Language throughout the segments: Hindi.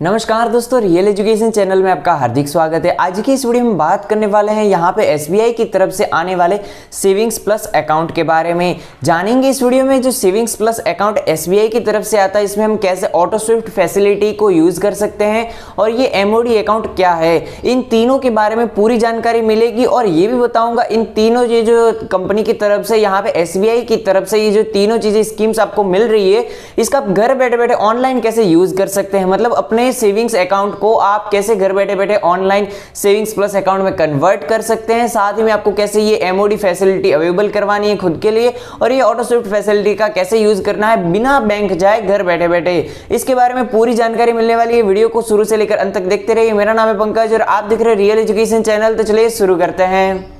नमस्कार दोस्तों, रियल एजुकेशन चैनल में आपका हार्दिक स्वागत है। आज की इस वीडियो में बात करने वाले हैं यहाँ पे एसबीआई की तरफ से आने वाले सेविंग्स प्लस अकाउंट के बारे में जानेंगे। इस वीडियो में जो सेविंग्स प्लस अकाउंट एसबीआई की तरफ से आता है, इसमें हम कैसे ऑटो स्विफ्ट फैसिलिटी को यूज कर सकते हैं और ये एमओडी अकाउंट क्या है, इन तीनों के बारे में पूरी जानकारी मिलेगी। और ये भी बताऊंगा इन तीनों ये जो कंपनी की तरफ से यहाँ पे एसबीआई की तरफ से ये जो तीनों चीजें स्कीम्स आपको मिल रही है, इसका आप घर बैठे बैठे ऑनलाइन कैसे यूज कर सकते हैं। मतलब अपने सेविंग्स अकाउंट को आप कैसे घर बैठे बैठे ऑनलाइन सेविंग्स प्लस अकाउंट में कन्वर्ट कर सकते हैं। साथ ही में आपको कैसे ये एमओडी फैसिलिटी अवेलेबल करवानी है खुद के लिए, और ये ऑटो स्विफ्ट फैसिलिटी का कैसे यूज करना है बिना बैंक जाए घर बैठे बैठे, इसके बारे में पूरी जानकारी मिलने वाली है। वीडियो को शुरू से लेकर अंत तक देखते रहिए। मेरा नाम है पंकज और आप देख रहे हैं रियल एजुकेशन चैनल। तो चलिए शुरू करते हैं।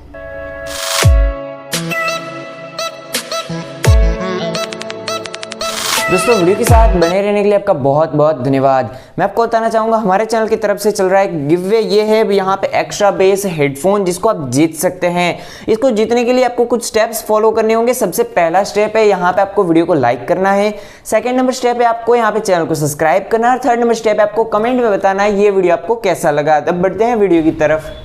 दोस्तों, वीडियो के साथ बने रहने के लिए आपका बहुत बहुत धन्यवाद। मैं आपको बताना चाहूंगा हमारे चैनल की तरफ से चल रहा है गिववे, ये है यहाँ पे एक्स्ट्रा बेस हेडफोन जिसको आप जीत सकते हैं। इसको जीतने के लिए आपको कुछ स्टेप्स फॉलो करने होंगे। सबसे पहला स्टेप है यहाँ पे आपको वीडियो को लाइक करना है। सेकंड नंबर स्टेप है आपको यहाँ पे चैनल को सब्सक्राइब करना है। थर्ड नंबर स्टेप है आपको कमेंट में बताना है ये वीडियो आपको कैसा लगा। अब बढ़ते हैं वीडियो की तरफ।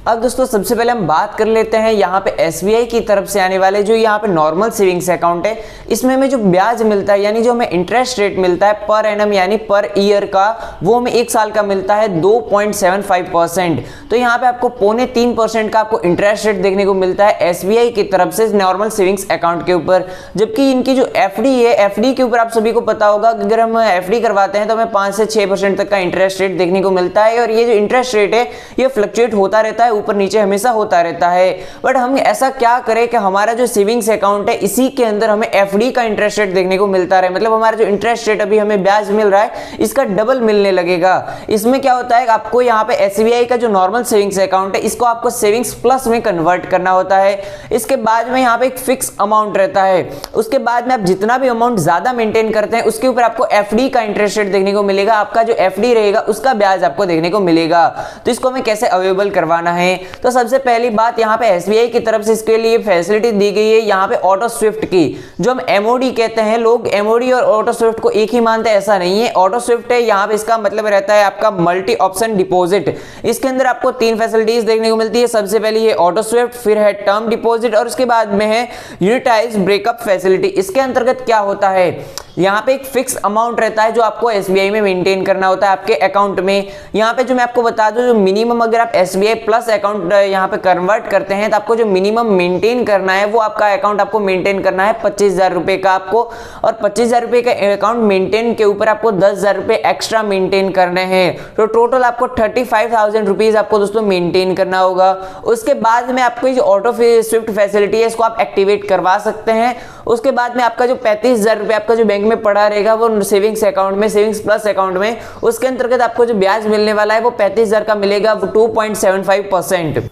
अब दोस्तों, सबसे पहले हम बात कर लेते हैं यहाँ पे एसबीआई की तरफ से आने वाले जो यहाँ पे नॉर्मल सेविंग्स अकाउंट है, इसमें हमें जो ब्याज मिलता है यानी जो हमें इंटरेस्ट रेट मिलता है पर एनम यानी पर ईयर का, वो हमें 1 साल का मिलता है 2.75%। तो यहाँ पे आपको 0.3% का आपको इंटरेस्ट रेट देखने को मिलता है एसबीआई की तरफ से नॉर्मल सेविंग्स अकाउंट के ऊपर। जबकि इनकी जो एफडी है, एफडी के ऊपर आप सभी को पता होगा अगर हम एफडी करवाते हैं तो हमें 5 से 6% तक का इंटरेस्ट रेट देखने को मिलता है। और ये जो इंटरेस्ट रेट है ये फ्लक्चुएट होता रहता है, ऊपर नीचे हमेशा होता रहता है। बट हम ऐसा क्या करें कि हमारा जो सेविंग्स अकाउंट है इसी के अंदर हमें एफडी का इंटरेस्ट रेट देखने को मिलता रहे। मतलब हमारा जो इंटरेस्ट रेट अभी हमें ब्याज मिल रहा है इसका डबल मिलने लगेगा। इसमें क्या होता है, आपको यहाँ पे एसबीआई का जो नॉर्मल सेविंग्स अकाउंट है इसको आपको सेविंग्स प्लस में कन्वर्ट करना होता है। इसके बाद में यहाँ पे एक फिक्स अमाउंट रहता है। उसके बाद में आप जितना भी अमाउंट ज्यादा मेंटेन करते हैं उसके ऊपर आपको एफडी का इंटरेस्ट रेट देखने को मिलेगा। आपका जो एफडी रहेगा उसका ब्याज आपको देखने को मिलेगा। तो इसको हमें कैसे अवेलेबल करवाना है, तो सबसे पहली बात यहाँ पे एसबीआई की तरफ से इसके लिए फैसिलिटी दी गई है यहाँ पे ऑटो स्विफ्ट की, जो हम एमओडी कहते हैं। लोग एमओडी और ऑटो स्विफ्ट को एक ही मानते हैं, ऐसा नहीं है। ऑटो स्विफ्ट है यहाँ पे, इसका मतलब रहता है आपका मल्टी ऑप्शन डिपॉजिट। इसके अंदर आपको 3 फैसिलिटीज देखने को मिलती है। सबसे पहले है ऑटो स्विफ्ट, फिर है टर्म डिपॉजिट और उसके बाद में है यूनिटाइज ब्रेकअप फैसिलिटी। इसके अंतर्गत क्या होता है, यहाँ पे एक फिक्स अमाउंट रहता है जो आपको एसबीआई में मेंटेन करना होता है आपके अकाउंट में। यहाँ पे जो मैं आपको बता दूं, जो मिनिमम अगर आप एसबीआई प्लस अकाउंट यहाँ पे कन्वर्ट करते हैं तो आपको जो मिनिमम मेंटेन करना है वो आपका अकाउंट आपको मेंटेन करना है 25,000 रुपए का आपको। और 25,000 रुपए का अकाउंट मेंटेन के ऊपर आपको 10,000 रुपए एक्स्ट्रा मेंटेन करने हैं। तो टोटल आपको 35,000 रुपीज आपको दोस्तों मेंटेन करना होगा। उसके बाद में आपको जो ऑटो स्विफ्ट फैसिलिटी है इसको आप एक्टिवेट करवा सकते हैं। उसके बाद में आपका जो 35,000 रुपए आपका जो बैंक में पड़ा रहेगा वो सेविंग्स अकाउंट में, सेविंग्स प्लस अकाउंट में, उसके अंतर्गत आपको जो ब्याज मिलने वाला है वो 35,000 का मिलेगा, वो 2.75%।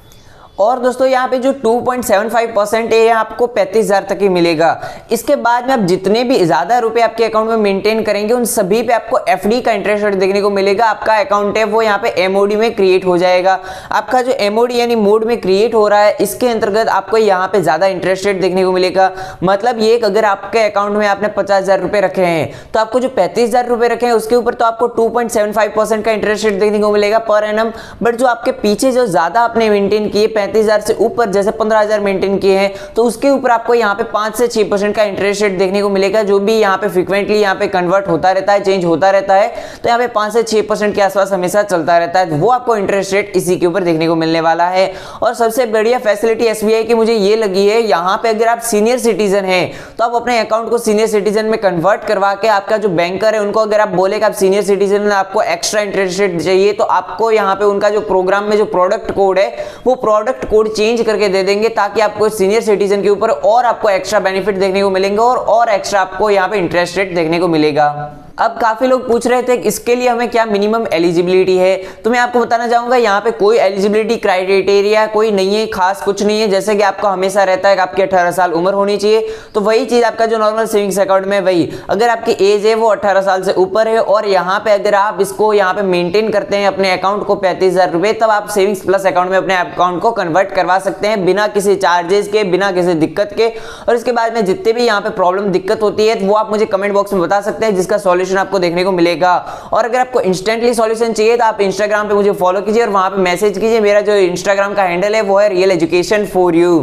और दोस्तों यहाँ पे जो 2.75% है आपको 35,000 तक ही मिलेगा। इसके बाद में आप जितने भी ज्यादा रुपए आपके अकाउंट में मेंटेन करेंगे उन सभी पे आपको एफडी का इंटरेस्ट रेट देखने को मिलेगा। आपका अकाउंट है वो यहाँ पे एमओडी में क्रिएट हो जाएगा। आपका जो एमओडी यानी मोड में क्रिएट हो रहा है इसके अंतर्गत आपको यहाँ पे ज्यादा इंटरेस्ट रेट देखने को मिलेगा। मतलब ये अगर आपके अकाउंट में आपने 50,000 रुपए रखे हैं तो आपको जो 35,000 रुपए रखे हैं उसके ऊपर तो आपको 2.75% का इंटरेस्ट रेट देखने को मिलेगा पर एनम। बट जो आपके पीछे जो ज्यादा आपने मेंटेन किए 35,000 से ऊपर, जैसे 15,000 मेंटेन किए हैं, तो उसके ऊपर आपको यहाँ पे 5 से 6% का इंटरेस्ट रेट देखने को मिलेगा, जो भी यहाँ पे फ्रीक्वेंटली यहाँ पे कन्वर्ट होता रहता है, चेंज होता रहता है। तो यहाँ पे 5 से 6% के आसपास हमेशा चलता रहता है। वो आपको इंटरेस्ट रेट इसी के ऊपर देखने को मिलने वाला है। और सबसे बढ़िया फैसिलिटी एसबीआई की मुझे ये लगी है, यहाँ पे अगर आप सीनियर सिटीजन है तो आप अपने अकाउंट को सीनियर सिटीजन में कन्वर्ट करवा के आपका जो बैंकर है उनको अगर आप बोले कि आप सीनियर सिटीजन आपको एक्स्ट्रा इंटरेस्ट रेट चाहिए, तो आपको यहाँ पे उनका जो प्रोग्राम में जो प्रोडक्ट कोड है वो प्रोडक्ट कोड चेंज करके दे देंगे, ताकि आपको सीनियर सिटीजन के ऊपर और आपको एक्स्ट्रा बेनिफिट देखने को मिलेंगे और एक्स्ट्रा आपको यहाँ पे इंटरेस्ट रेट देखने को मिलेगा। अब काफी लोग पूछ रहे थे इसके लिए हमें क्या मिनिमम एलिजिबिलिटी है, तो मैं आपको बताना चाहूंगा यहाँ पे कोई एलिजिबिलिटी क्राइटेरिया कोई नहीं है, खास कुछ नहीं है। जैसे कि आपका हमेशा रहता है कि आपकी 18 साल उम्र होनी चाहिए, तो वही चीज आपका जो नॉर्मल सेविंग्स अकाउंट में वही, अगर आपकी एज है वो 18 साल से ऊपर है और यहाँ पे अगर आप इसको यहाँ पे मेंटेन करते हैं अपने अकाउंट को 35,000 रुपए, तब आप सेविंग्स प्लस अकाउंट में अपने अकाउंट को कन्वर्ट करवा सकते हैं बिना किसी चार्जेस के, बिना किसी दिक्कत के। और इसके बाद में जितने भी यहाँ पे प्रॉब्लम दिक्कत होती है वो आप मुझे कमेंट बॉक्स में बता सकते हैं, जिसका सॉल्यूशन आपको देखने को मिलेगा। और अगर आपको इंस्टेंटली सॉल्यूशन चाहिए तो आप इंस्टाग्राम पे मुझे फॉलो कीजिए और वहां पे मैसेज कीजिए। मेरा जो इंस्टाग्राम का हैंडल है वो है रियल एजुकेशन फॉर यू।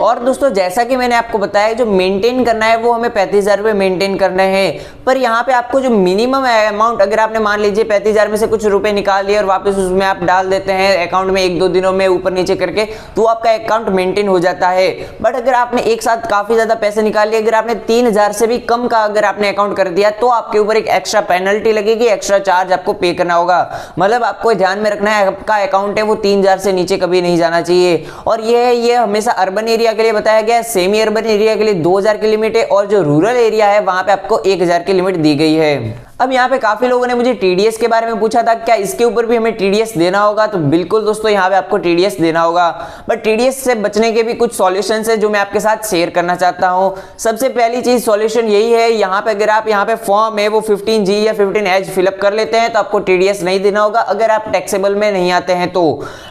और दोस्तों जैसा कि मैंने आपको बताया जो मेंटेन करना है वो हमें 35,000 रुपये मेंटेन करने हैं। पर यहाँ पे आपको जो मिनिमम अमाउंट, अगर आपने मान लीजिए 35,000 में से कुछ रुपए निकाल लिए और वापस उसमें आप डाल देते हैं अकाउंट में 1-2 दिनों में ऊपर नीचे करके, तो आपका अकाउंट मेंटेन हो जाता है। बट अगर आपने एक साथ काफी ज्यादा पैसे निकाल लिए, अगर आपने 3,000 से भी कम का अगर आपने अकाउंट कर दिया तो आपके ऊपर एक एक्स्ट्रा पेनल्टी लगेगी, एक्स्ट्रा चार्ज आपको पे करना होगा। मतलब आपको ध्यान में रखना है आपका अकाउंट है वो 3,000 से नीचे कभी नहीं जाना चाहिए। और ये हमेशा अर्बन एरिया के लिए बताया गया है, सेमी अर्बन एरिया के लिए 2,000 की लिमिट है और जो रूरल एरिया है वहां पे आपको 1,000 की लिमिट दी गई है। अब यहाँ पे काफी लोगों ने मुझे टीडीएस के बारे में पूछा था, क्या इसके ऊपर भी हमें टीडीएस देना होगा? तो बिल्कुल दोस्तों यहाँ पे आपको टीडीएस देना होगा। बट टीडीएस से बचने के भी कुछ सॉल्यूशंस है जो मैं आपके साथ शेयर करना चाहता हूँ। सबसे पहली चीज सॉल्यूशन यही है, यहाँ पे अगर आप यहाँ पे फॉर्म है वो 15G या 15H फिलअप कर लेते हैं तो आपको टीडीएस नहीं देना होगा अगर आप टैक्सेबल में नहीं आते हैं। तो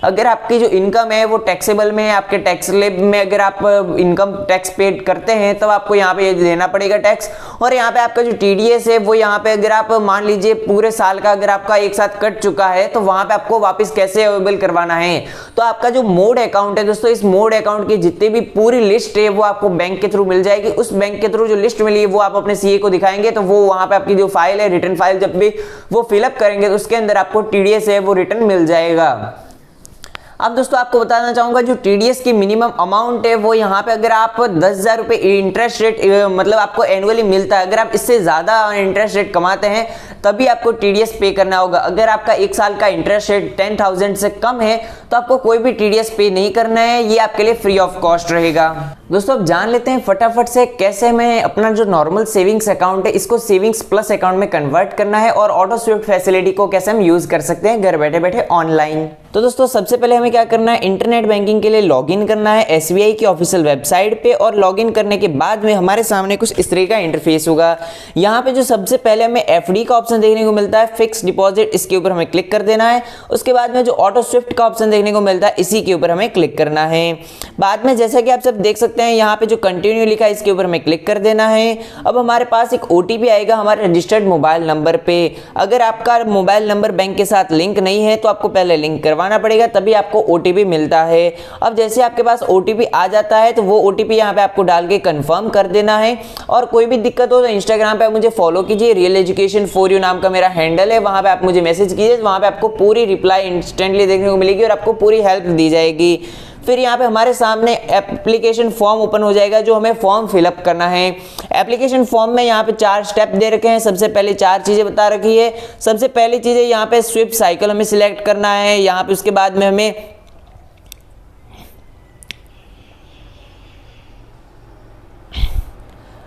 अगर आपकी जो इनकम है वो टैक्सेबल में है, आपके टैक्स स्लैब में अगर आप इनकम टैक्स पेड करते हैं तब आपको यहाँ पे देना पड़ेगा टैक्स। और यहाँ पे आपका जो टीडीएस है वो यहाँ पे अगर आप मान लीजिए पूरे साल का अगर आपका एक साथ कट चुका है तो वहां पे आपको वापस कैसे अवेलेबल करवाना है। तो आपका जो मोड अकाउंट है दोस्तों, इस मोड अकाउंट की जितनी भी पूरी लिस्ट है वो आपको बैंक के थ्रू मिल जाएगी। उस बैंक के थ्रू जो लिस्ट मिली है वो आप अपने सीए को दिखाएंगे तो वो वहां पे आपकी जो फाइल है, रिटर्न फाइल जब भी वो फिलअप करेंगे तो उसके अंदर आपको टीडीएस है वो रिटर्न मिल जाएगा। अब दोस्तों आपको बताना चाहूंगा जो टीडीएस की मिनिमम अमाउंट है वो यहाँ पे अगर आप 10,000 रुपए इंटरेस्ट रेट मतलब आपको एनुअली मिलता है, अगर आप इससे ज्यादा इंटरेस्ट रेट कमाते हैं तभी आपको टीडीएस पे करना होगा। अगर आपका एक साल का इंटरेस्ट रेट 10,000 से कम है तो आपको कोई भी टीडीएस पे नहीं करना है, ये आपके लिए फ्री ऑफ कॉस्ट रहेगा। दोस्तों अब जान लेते हैं फटाफट से कैसे मैं अपना जो नॉर्मल सेविंग्स अकाउंट है इसको सेविंग्स प्लस अकाउंट में कन्वर्ट करना है और ऑटो स्विफ्ट फैसिलिटी को कैसे हम यूज कर सकते हैं घर बैठे बैठे ऑनलाइन। तो दोस्तों सबसे पहले हमें क्या करना है, इंटरनेट बैंकिंग के लिए लॉगिन करना है एसबीआई की ऑफिशियल वेबसाइट पे। और लॉगिन करने के बाद में हमारे सामने कुछ इस तरह का इंटरफेस होगा। यहाँ पे जो सबसे पहले हमें एफडी का ऑप्शन देखने को मिलता है, फिक्स डिपॉजिट, इसके ऊपर हमें क्लिक कर देना है। उसके बाद में जो ऑटो स्विफ्ट का ऑप्शन देखने को मिलता है इसी के ऊपर हमें क्लिक करना है। बाद में जैसा कि आप सब देख सकते हैं यहाँ पे जो कंटिन्यू लिखा है इसके ऊपर हमें क्लिक कर देना है। अब हमारे पास एक ओटीपी आएगा हमारे रजिस्टर्ड मोबाइल नंबर पे। अगर आपका मोबाइल नंबर बैंक के साथ लिंक नहीं है तो आपको पहले लिंक करवाना पड़ेगा तभी आपको ओटीपी मिलता है। अब जैसे आपके पास ओटीपी आ जाता है तो वो ओटीपी यहाँ पे आपको डाल के कंफर्म कर देना है। और कोई भी दिक्कत हो तो इंस्टाग्राम पे आप मुझे फॉलो कीजिए, रियल एजुकेशन फॉर यू नाम का मेरा हैंडल है, वहां पे आप मुझे मैसेज कीजिए, वहां पे आपको पूरी रिप्लाई इंस्टेंटली देखने को मिलेगी और आपको पूरी हेल्प दी जाएगी। फिर यहाँ पे हमारे सामने एप्लीकेशन फॉर्म ओपन हो जाएगा जो हमें फॉर्म फिलअप करना है। एप्लीकेशन फॉर्म में यहाँ पे 4 स्टेप दे रखे हैं। सबसे पहले 4 चीजें बता रखी है। सबसे पहली चीज है यहाँ पे स्विफ्ट साइकिल हमें सिलेक्ट करना है। यहाँ पे उसके बाद में हमें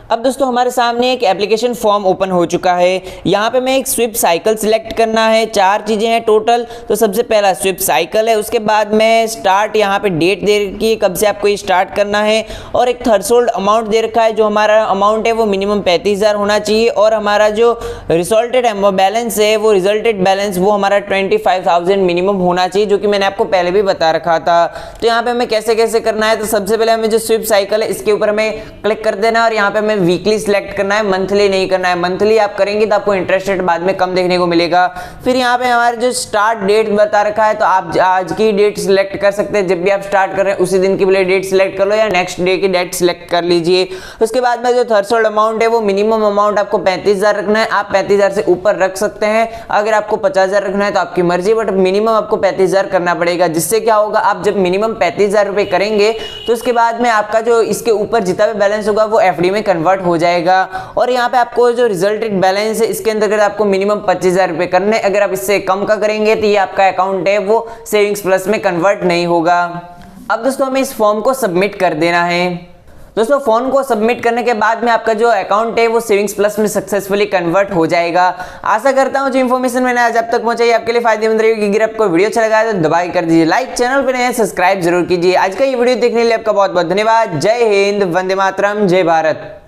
अब दोस्तों हमारे सामने एक एप्लीकेशन फॉर्म ओपन हो चुका है। यहाँ पे मैं एक स्विफ्ट साइकिल सिलेक्ट करना है। 4 चीज़ें हैं टोटल। तो सबसे पहला स्विफ्ट साइकिल है, उसके बाद में स्टार्ट, यहाँ पे डेट दे रखी है कब से आपको ये स्टार्ट करना है। और एक थ्रेशोल्ड अमाउंट दे रखा है, जो हमारा अमाउंट है वो मिनिमम 35,000 होना चाहिए। और हमारा जो रिजल्टेड बैलेंस है वो रिजल्टेड बैलेंस वो हमारा 25,000 मिनिमम होना चाहिए, जो कि मैंने आपको पहले भी बता रखा था। तो यहाँ पे हमें कैसे कैसे करना है, तो सबसे पहले हमें जो स्विफ्ट साइकिल है इसके ऊपर हमें क्लिक कर देना है और यहाँ पे हमें वीकली सिलेक्ट करना है, मंथली नहीं करना है। मंथली आप करेंगे तो आपको इंटरेस्ट रेट बाद में कम देखने को मिलेगा। फिर यहाँ पे हमारे जो स्टार्ट डेट बता रखा है तो आप आज की डेट सिलेक्ट कर सकते हैं। जब भी आप स्टार्ट कर रहे हैं उसी दिन की डेट सिलेक्ट कर लो या नेक्स्ट डे की डेट सिलेक्ट कर लीजिए। उसके बाद में जो थ्रेशोल्ड अमाउंट है वो मिनिमम अमाउंट आपको 35,000 रखना है। आप 35,000 से ऊपर रख सकते हैं। अगर आपको 50,000 रखना है तो आपकी मर्जी, बट मिनिमम आपको 35,000 करना पड़ेगा। जिससे क्या होगा, आप जब मिनिमम 35,000 रुपए करेंगे तो उसके बाद में आपका जो इसके ऊपर जितना भी बैलेंस होगा वो एफडी में कन्वर्ट हो जाएगा। और यहाँ पे आपको जो रिजल्टेड बैलेंस है इसके अंदर आपको मिनिमम 25,000 रुपए करने। अगर आप इससे कम का करेंगे तो ये आपका अकाउंट है वो सेविंग्स प्लस में कन्वर्ट नहीं होगा। अब दोस्तों हमें इस फॉर्म को सबमिट कर देना है। दोस्तों फॉर्म को सबमिट करने के बाद में आपका जो अकाउंट है वो सेविंग्स प्लस में सक्सेसफुली कन्वर्ट हो जाएगा। आशा करता हूं जो इन्फॉर्मेशन मैंने आज आप तक पहुंचाई आपके लिए फायदेमंद रहेगी। अगर आपको वीडियो अच्छा लगा है तो दबाई कर दीजिए लाइक, चैनल पर नए हैं सब्सक्राइब जरूर कीजिए। आज का ये वीडियो देखने के लिए आपका बहुत बहुत धन्यवाद। जय हिंद, वंदे मातरम, जय भारत।